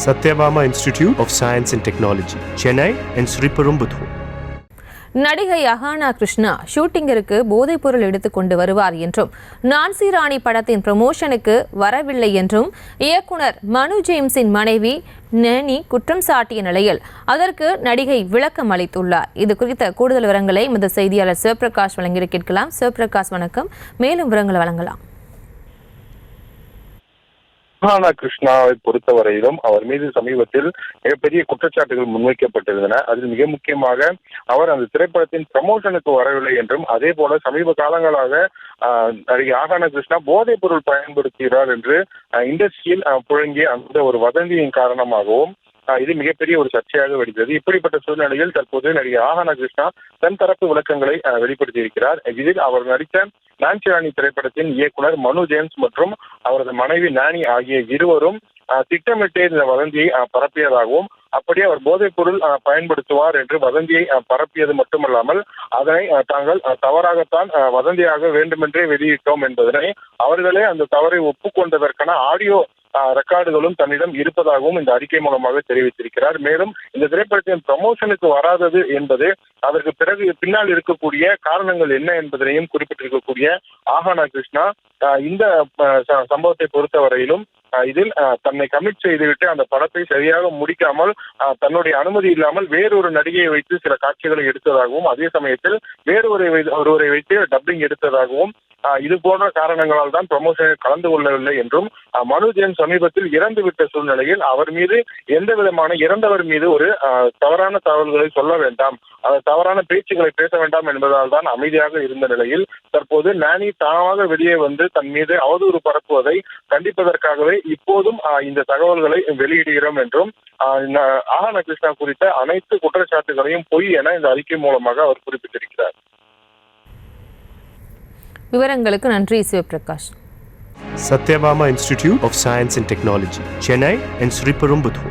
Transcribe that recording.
Satyabama Institute of Science and Technology, Chennai and Sriperumbudur. நடிகை அஹானா கிருஷ்ணா ஷூட்டிங்கிற்கு போதைப்பொருள் எடுத்துக்கொண்டு வருவார் என்றும் நான்சி ராணி படத்தின் ப்ரமோஷனுக்கு வரவில்லை என்றும் இயக்குனர் மனு ஜேம்ஸின் மனைவி நேனி குற்றம் சாட்டிய நிலையில் அதற்கு நடிகை விளக்கம் அளித்துள்ளார். இது குறித்த கூடுதல் விவரங்களை இந்த செய்தியாளர் சிவபிரகாஷ் வழங்கி கேட்கலாம். சிவபிரகாஷ் வணக்கம். மேலும் விவரங்களை வழங்கலாம். அஹானா கிருஷ்ணாவை பொறுத்தவரையிலும் அவர் மீது சமீபத்தில் மிகப்பெரிய குற்றச்சாட்டுகள் முன்வைக்கப்பட்டிருந்தன. அதில் மிக முக்கியமாக அவர் அந்த திரைப்படத்தின் ப்ரமோஷனுக்கு வரவில்லை என்றும், அதே போல சமீப காலங்களாக நடிகை அஹானா கிருஷ்ணா போதைப் பொருள் பயன்படுத்துகிறார் என்று இண்டஸ்ட்ரியில் புழங்கிய அந்த ஒரு வதந்தியின் காரணமாகவும் இது மிகப்பெரிய ஒரு சர்ச்சையாக வெடித்தது. இப்படிப்பட்ட சூழ்நிலையில் தற்போது நடிகை அஹானா கிருஷ்ணா தன் தரப்பு விளக்கங்களை வெளிப்படுத்தியிருக்கிறார். இதில் அவர் நடித்த நான்சி ராணி திரைப்படத்தின் இயக்குனர் மனு ஜேம்ஸ் மற்றும் அவரது மனைவி நானி ஆகிய இருவரும் திட்டமிட்டு இந்த வதந்தியை பரப்பியதாகவும், அப்படியே அவர் போதைப் பொருள் பயன்படுத்துவார் என்று வதந்தியை பரப்பியது மட்டுமல்லாமல் அதனை தாங்கள் தவறாகத்தான் வதந்தியாக வேண்டுமென்றே வெளியிட்டோம் என்பதனை அவர்களே அந்த தவறை ஒப்புக்கொண்டதற்கான ஆடியோ ரெக்கார்டுகளும் தன்னிடம் இருப்பதாகவும் இந்த அறிக்கை மூலமாக தெரிவித்திருக்கிறார். மேலும் இந்த திரைப்படத்தின் ப்ரமோஷனுக்கு வராதது என்பது அதற்கு பின்னால் இருக்கக்கூடிய காரணங்கள் என்ன என்பதனையும் குறிப்பிட்டிருக்கக்கூடிய அஹானா கிருஷ்ணா இந்த சம்பவத்தை பொறுத்தவரையிலும் இதில் தன்னை கமிட் செய்துவிட்டு அந்த படத்தை சரியாக முடிக்காமல் தன்னுடைய அனுமதி இல்லாமல் வேறொரு நடிகையை வைத்து சில காட்சிகளை எடுத்ததாகவும், அதே சமயத்தில் ஒருவரை வைத்து டப்பிங் எடுத்ததாகவும், இது போன்ற காரணங்களால் தான் ப்ரமோஷனில் கலந்து கொள்ளவில்லை என்றும், மனு ஜேம்ஸ் சமீபத்தில் இறந்துவிட்ட சூழ்நிலையில் அவர் மீது எந்த விதமான இறந்தவர் மீது ஒரு தவறான தகவல்களை சொல்ல வேண்டாம், தவறான பேச்சுக்களை பேச வேண்டாம் என்பதால் தான் அமைதியாக இருந்த நிலையில் தற்போது நானி தானாக வெளியே வந்து தன் மீது அவதூறு பரப்புவதை கண்டிப்பதற்காகவே இப்போதும் இந்த தகவல்களை வெளியிடுகிறோம் என்றும், அஹானா கிருஷ்ணா குறித்த அனைத்து குற்றச்சாட்டுகளையும் பொய் என இந்த அறிக்கை மூலமாக அவர் குறிப்பிட்டிருக்கிறார். விவரங்களுக்கு நன்றி Sivaprakash. Satyabama Institute of Science and Technology, Chennai and Sriperumbudur.